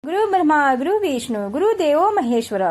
गुरु ब्रह्मा गुरु विष्णु गुरु देवो महेश्वर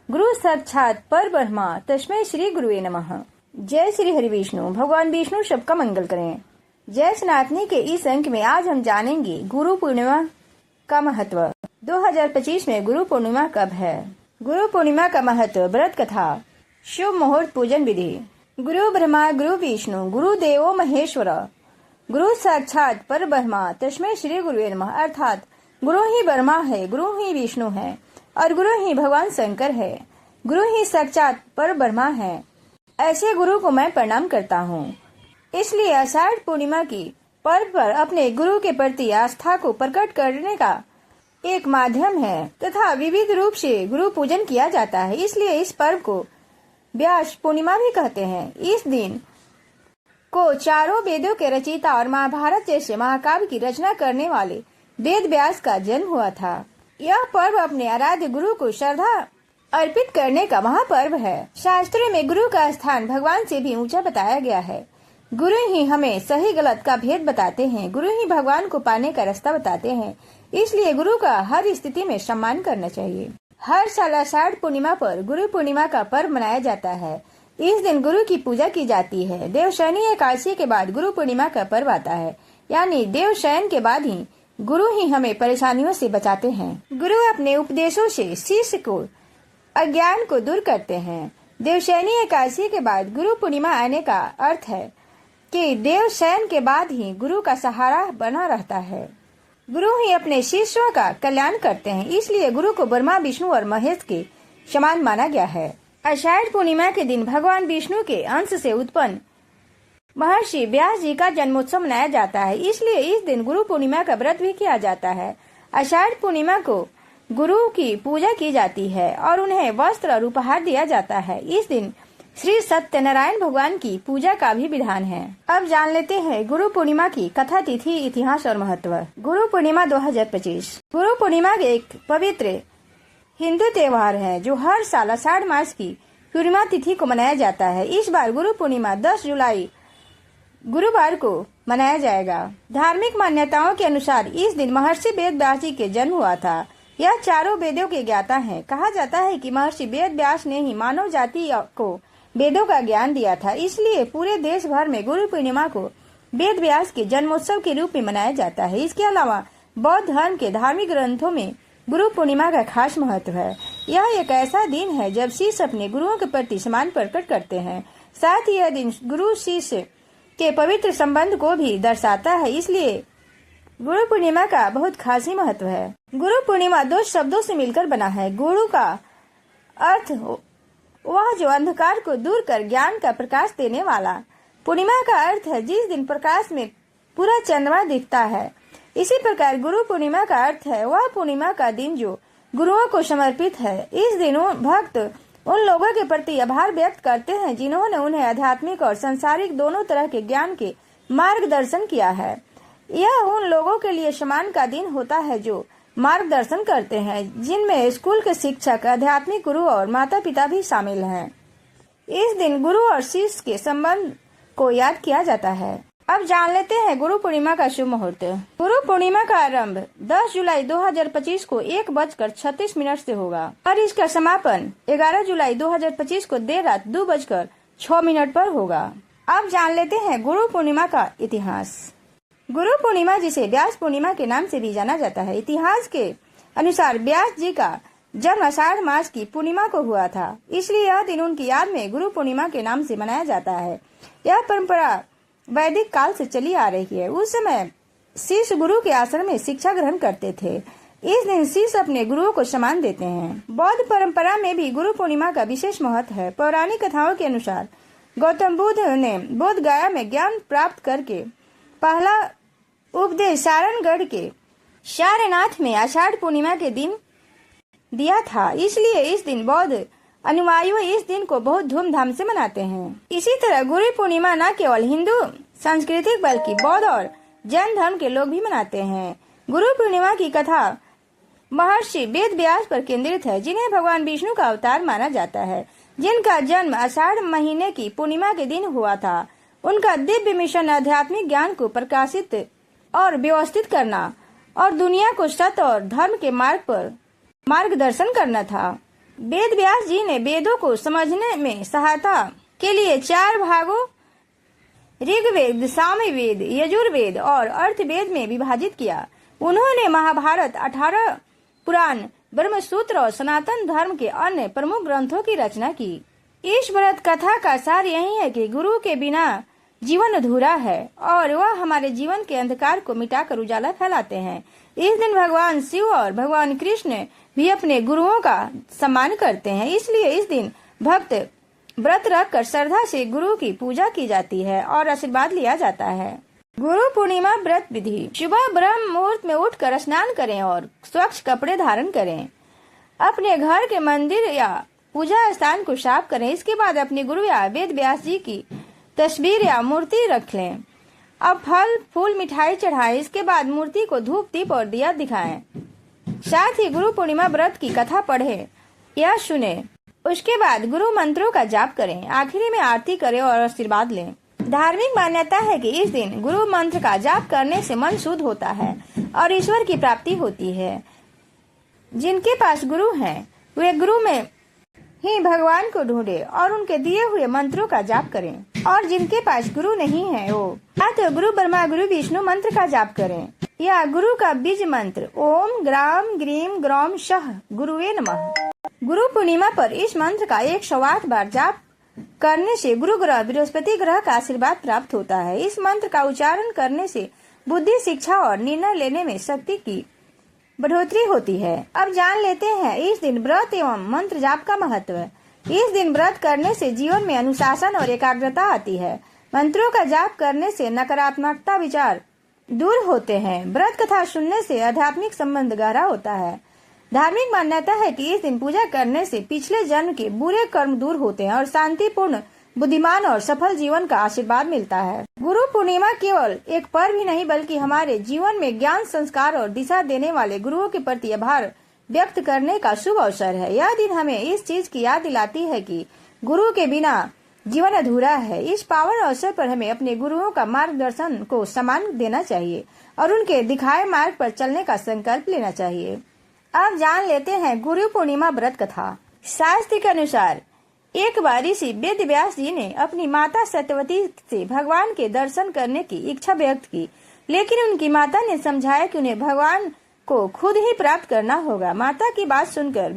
गुरु साक्षात पर ब्रह्मा तस्मै श्री गुरुवे नमः। जय श्री हरि विष्णु। भगवान विष्णु सबका मंगल करें। जय सनातनी के इस अंक में आज हम जानेंगे गुरु पूर्णिमा का महत्व। 2025 में गुरु पूर्णिमा कब है? गुरु पूर्णिमा का महत्व, व्रत कथा, शुभ मुहूर्त, पूजन विधि। गुरु ब्रह्मा गुरु विष्णु गुरु देवो महेश्वर गुरु साक्षात पर ब्रह्मा तस्मै श्री गुरुवे नमः। अर्थात गुरु ही ब्रह्मा है, गुरु ही विष्णु है और गुरु ही भगवान शंकर है। गुरु ही साक्षात पर ब्रह्मा है। ऐसे गुरु को मैं प्रणाम करता हूँ। इसलिए आषाढ़ पूर्णिमा की पर्व पर अपने गुरु के प्रति आस्था को प्रकट करने का एक माध्यम है तथा विविध रूप से गुरु पूजन किया जाता है। इसलिए इस पर्व को व्यास पूर्णिमा भी कहते हैं। इस दिन को चारों वेदों के रचयिता और महाभारत जैसे महाकाव्य की रचना करने वाले वेद व्यास का जन्म हुआ था। यह पर्व अपने आराध्य गुरु को श्रद्धा अर्पित करने का महापर्व है। शास्त्रों में गुरु का स्थान भगवान से भी ऊंचा बताया गया है। गुरु ही हमें सही गलत का भेद बताते हैं। गुरु ही भगवान को पाने का रास्ता बताते हैं। इसलिए गुरु का हर स्थिति में सम्मान करना चाहिए। हर साल आषाढ़ पूर्णिमा पर गुरु पूर्णिमा का पर्व मनाया जाता है। इस दिन गुरु की पूजा की जाती है। देवशयनी एकादशी के बाद गुरु पूर्णिमा का पर्व आता है, यानी देवशयन के बाद ही गुरु ही हमें परेशानियों से बचाते हैं। गुरु अपने उपदेशों से शिष्य को अज्ञान को दूर करते हैं। देवशयनी एकादशी के बाद गुरु पूर्णिमा आने का अर्थ है कि देवशयन के बाद ही गुरु का सहारा बना रहता है। गुरु ही अपने शिष्यों का कल्याण करते हैं। इसलिए गुरु को ब्रह्मा विष्णु और महेश के समान माना गया है। आषाढ़ पूर्णिमा के दिन भगवान विष्णु के अंश से उत्पन्न महर्षि व्यास जी का जन्मोत्सव मनाया जाता है। इसलिए इस दिन गुरु पूर्णिमा का व्रत भी किया जाता है। आषाढ़ पूर्णिमा को गुरु की पूजा की जाती है और उन्हें वस्त्र और उपहार दिया जाता है। इस दिन श्री सत्यनारायण भगवान की पूजा का भी विधान है। अब जान लेते हैं गुरु पूर्णिमा की कथा, तिथि, इतिहास और महत्व। गुरु पूर्णिमा 2025 गुरु पूर्णिमा एक पवित्र हिंदू त्योहार है जो हर साल आषाढ़ मास की पूर्णिमा तिथि को मनाया जाता है। इस बार गुरु पूर्णिमा 10 जुलाई गुरुवार को मनाया जाएगा। धार्मिक मान्यताओं के अनुसार इस दिन महर्षि वेद व्यास जी के जन्म हुआ था। यह चारों वेदों के ज्ञाता हैं। कहा जाता है कि महर्षि वेद व्यास ने ही मानव जाति को वेदों का ज्ञान दिया था। इसलिए पूरे देश भर में गुरु पूर्णिमा को वेद व्यास के जन्मोत्सव के रूप में मनाया जाता है। इसके अलावा बौद्ध धर्म के धार्मिक ग्रंथों में गुरु पूर्णिमा का खास महत्व है। यह एक ऐसा दिन है जब शिष्य अपने गुरुओं के प्रति सम्मान प्रकट करते हैं। साथ ही यह दिन गुरु शिष्य के पवित्र संबंध को भी दर्शाता है। इसलिए गुरु पूर्णिमा का बहुत खास ही महत्व है। गुरु पूर्णिमा 2 शब्दों से मिलकर बना है। गुरु का अर्थ वह जो अंधकार को दूर कर ज्ञान का प्रकाश देने वाला। पूर्णिमा का अर्थ है जिस दिन प्रकाश में पूरा चंद्रमा दिखता है। इसी प्रकार गुरु पूर्णिमा का अर्थ है वह पूर्णिमा का दिन जो गुरुओं को समर्पित है। इस दिन भक्त उन लोगों के प्रति आभार व्यक्त करते हैं जिन्होंने उन्हें आध्यात्मिक और सांसारिक दोनों तरह के ज्ञान के मार्गदर्शन किया है। यह उन लोगों के लिए सम्मान का दिन होता है जो मार्गदर्शन करते हैं, जिनमें स्कूल के शिक्षक, आध्यात्मिक गुरु और माता पिता भी शामिल हैं। इस दिन गुरु और शिष्य के संबंध को याद किया जाता है। अब जान लेते हैं गुरु पूर्णिमा का शुभ मुहूर्त। गुरु पूर्णिमा का आरंभ 10 जुलाई 2025 को 1:36 से होगा और इसका समापन 11 जुलाई 2025 को देर रात 2:06 पर होगा। अब जान लेते हैं गुरु पूर्णिमा का इतिहास। गुरु पूर्णिमा जिसे व्यास पूर्णिमा के नाम से भी जाना जाता है। इतिहास के अनुसार व्यास जी का जन्म आषाढ़ मास की पूर्णिमा को हुआ था। इसलिए यह दिन उनकी याद में गुरु पूर्णिमा के नाम से मनाया जाता है। यह परंपरा वैदिक काल से चली आ रही है। उस समय शिष्य गुरु के आश्रम में शिक्षा ग्रहण करते थे। इस दिन शिष्य अपने गुरुओं को सम्मान देते हैं। बौद्ध परंपरा में भी गुरु पूर्णिमा का विशेष महत्व है। पौराणिक कथाओं के अनुसार गौतम बुद्ध ने बोध गया में ज्ञान प्राप्त करके पहला उपदेश सारणगढ़ के सारनाथ में आषाढ़ पूर्णिमा के दिन दिया था। इसलिए इस दिन बौद्ध अनुयायी इस दिन को बहुत धूमधाम से मनाते हैं। इसी तरह गुरु पूर्णिमा न केवल हिंदू सांस्कृतिक बल्कि बौद्ध और जैन धर्म के लोग भी मनाते हैं। गुरु पूर्णिमा की कथा महर्षि वेद व्यास पर केंद्रित है, जिन्हें भगवान विष्णु का अवतार माना जाता है, जिनका जन्म आषाढ़ महीने की पूर्णिमा के दिन हुआ था। उनका दिव्य मिशन आध्यात्मिक ज्ञान को प्रकाशित और व्यवस्थित करना और दुनिया को सत्य और धर्म के मार्ग पर मार्गदर्शन करना था। वेद व्यास जी ने वेदों को समझने में सहायता के लिए 4 भागों ऋग्वेद, सामवेद, यजुर्वेद और अर्थवेद में विभाजित किया। उन्होंने महाभारत, 18 पुराण, ब्रह्मसूत्र और सनातन धर्म के अन्य प्रमुख ग्रंथों की रचना की। इस व्रत कथा का सार यही है कि गुरु के बिना जीवन अधूरा है और वह हमारे जीवन के अंधकार को मिटाकर उजाला फैलाते हैं। इस दिन भगवान शिव और भगवान कृष्ण भी अपने गुरुओं का सम्मान करते हैं, इसलिए इस दिन भक्त व्रत रखकर श्रद्धा से गुरु की पूजा की जाती है और आशीर्वाद लिया जाता है। गुरु पूर्णिमा व्रत विधि। सुबह ब्रह्म मुहूर्त में उठकर स्नान करें और स्वच्छ कपड़े धारण करें। अपने घर के मंदिर या पूजा स्थान को साफ करें। इसके बाद अपने गुरु या वेद व्यास जी की तस्वीर या मूर्ति रख लें। अब फल, फूल, मिठाई चढ़ाएं। इसके बाद मूर्ति को धूप, दीप और दिया दिखाएं। साथ ही गुरु पूर्णिमा व्रत की कथा पढ़ें या सुने। उसके बाद गुरु मंत्रों का जाप करें। आखिरी में आरती करें और आशीर्वाद लें। धार्मिक मान्यता है कि इस दिन गुरु मंत्र का जाप करने से मन शुद्ध होता है और ईश्वर की प्राप्ति होती है। जिनके पास गुरु हैं, वे गुरु में ही भगवान को ढूंढे और उनके दिए हुए मंत्रों का जाप करें। और जिनके पास गुरु नहीं है, वो या तो गुरु ब्रह्मा, गुरु विष्णु मंत्र का जाप करें या गुरु का बीज मंत्र ओम ग्राम ग्रीम ग्रौम शह गुरुवे नमः। गुरु पूर्णिमा पर इस मंत्र का 108 बार जाप करने से गुरु ग्रह बृहस्पति ग्रह का आशीर्वाद प्राप्त होता है। इस मंत्र का उच्चारण करने से बुद्धि, शिक्षा और निर्णय लेने में शक्ति की बढ़ोतरी होती है। अब जान लेते हैं इस दिन व्रत एवं मंत्र जाप का महत्व। इस दिन व्रत करने से जीवन में अनुशासन और एकाग्रता आती है। मंत्रों का जाप करने से नकारात्मकता विचार दूर होते हैं। व्रत कथा सुनने से आध्यात्मिक संबंध गहरा होता है। धार्मिक मान्यता है कि इस दिन पूजा करने से पिछले जन्म के बुरे कर्म दूर होते हैं और शांतिपूर्ण, बुद्धिमान और सफल जीवन का आशीर्वाद मिलता है। गुरु पूर्णिमा केवल एक पर्व ही नहीं बल्कि हमारे जीवन में ज्ञान, संस्कार और दिशा देने वाले गुरुओं के प्रति आभार व्यक्त करने का शुभ अवसर है। यह दिन हमें इस चीज की याद दिलाती है कि गुरु के बिना जीवन अधूरा है। इस पावन अवसर पर हमें अपने गुरुओं का मार्गदर्शन को सम्मान देना चाहिए और उनके दिखाए मार्ग पर चलने का संकल्प लेना चाहिए। अब जान लेते हैं गुरु पूर्णिमा व्रत कथा। शास्त्र के अनुसार एक बार ऋषि वेद व्यास जी ने अपनी माता सत्यवती से भगवान के दर्शन करने की इच्छा व्यक्त की, लेकिन उनकी माता ने समझाया कि उन्हें भगवान को खुद ही प्राप्त करना होगा। माता की बात सुनकर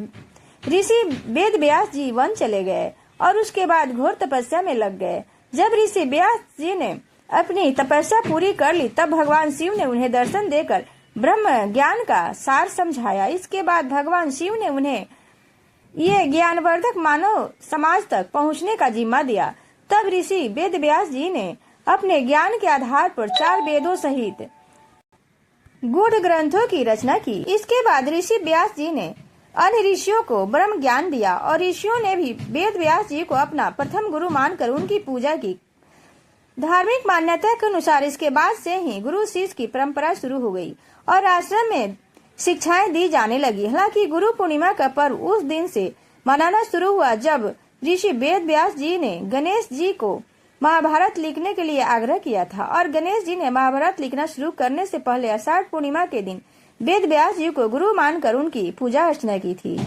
ऋषि वेद व्यास जी वन चले गए और उसके बाद घोर तपस्या में लग गए। जब ऋषि व्यास जी ने अपनी तपस्या पूरी कर ली, तब भगवान शिव ने उन्हें दर्शन देकर ब्रह्म ज्ञान का सार समझाया। इसके बाद भगवान शिव ने उन्हें ये ज्ञानवर्धक मानव समाज तक पहुंचने का जिम्मा दिया। तब ऋषि वेद व्यास जी ने अपने ज्ञान के आधार पर 4 वेदों सहित गूढ़ ग्रंथों की रचना की। इसके बाद ऋषि व्यास जी ने अन्य ऋषियों को ब्रह्म ज्ञान दिया और ऋषियों ने भी वेद व्यास जी को अपना प्रथम गुरु मानकर उनकी पूजा की। धार्मिक मान्यता के अनुसार इसके बाद से ही गुरु शिष्य की परंपरा शुरू हो गई और आश्रम में शिक्षाएं दी जाने लगी। हालांकि गुरु पूर्णिमा का पर्व उस दिन से मनाना शुरू हुआ जब ऋषि वेद व्यास जी ने गणेश जी को महाभारत लिखने के लिए आग्रह किया था और गणेश जी ने महाभारत लिखना शुरू करने से पहले आषाढ़ पूर्णिमा के दिन वेद व्यास जी को गुरु मानकर उनकी पूजा अर्चना की थी।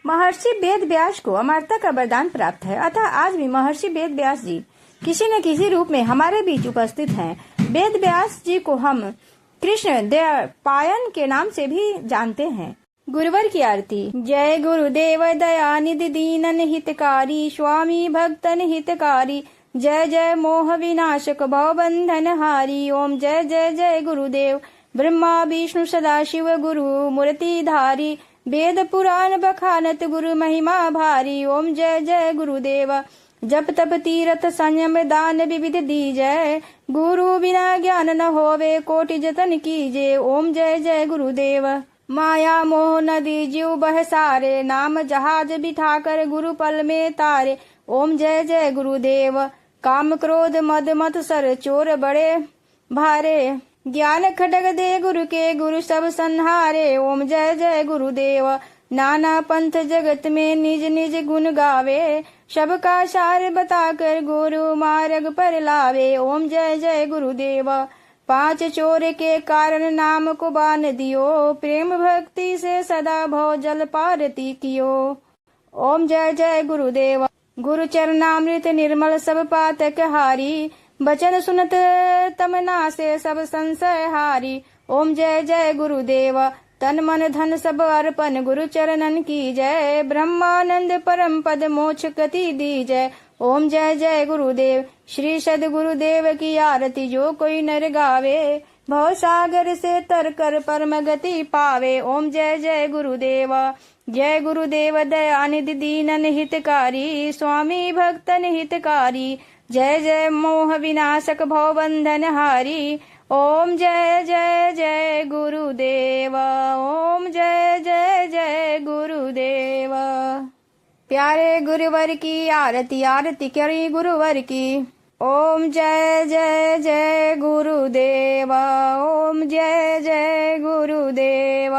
महर्षि वेद व्यास को अमरता का वरदान प्राप्त है, अतः आज भी महर्षि वेद व्यास जी किसी न किसी रूप में हमारे बीच उपस्थित हैं। वेद व्यास जी को हम कृष्ण द्वैपायन के नाम से भी जानते हैं। गुरुवर की आरती। जय गुरुदेव दयानिधि दीनन हितकारी, स्वामी भक्तन हितकारी, जय जय मोह विनाशक भव बंधन हारी। ओम जय जय जय गुरुदेव, ब्रह्मा विष्णु सदाशिव गुरु मूर्ति धारी, वेद पुराण बखानत गुरु महिमा भारी। ओम जय जय गुरुदेव, जप तप तीरथ संयम दान विविध दीजय, गुरु बिना ज्ञान न होवे कोटि जतन कीजे। ओम जय जय गुरुदेव, माया मोह नदी जीव बह सारे, नाम जहाज बिठाकर गुरु पल में तारे। ओम जय जय गुरुदेव, काम क्रोध मद मत सर चोर बड़े भारे, ज्ञान खड्ग दे गुरु के गुरु सब संहारे। ओम जय जय गुरुदेव, नाना पंथ जगत में निज निज गुण गावे, सबका सार बताकर गुरु मार्ग पर लावे। ओम जय जय गुरुदेव, 5 चोर के कारण नाम को बान दियो, प्रेम भक्ति से सदा भव जल पारती कियो। ओम जय जय गुरुदेव। गुरु चरणामृत निर्मल सब पातक हारी, बचन सुनत तम नासे सब संशय हारी। ओम जय जय गुरुदेव। तन मन धन सब अर्पण गुरु चरणन की जय, ब्रह्मानंद परम पद मोक्ष गति दी जय। ओम जय जय गुरुदेव। श्री सद गुरुदेव की आरती जो कोई नर गावे, भव सागर से तर कर परम गति पावे। ओम जय जय गुरुदेव। जय गुरुदेव दयानिधि दीनन हितकारी, स्वामी भक्तन हितकारी। जय जय मोह विनाशक भव बंधन हारी। ओम जय जय जय गुरुदेव। ओम जय जय जय गुरुदेव। प्यारे गुरुवर की आरती आरती करी गुरुवर की। ओम जय जय जय गुरुदेव। ओम जय जय गुरुदेव।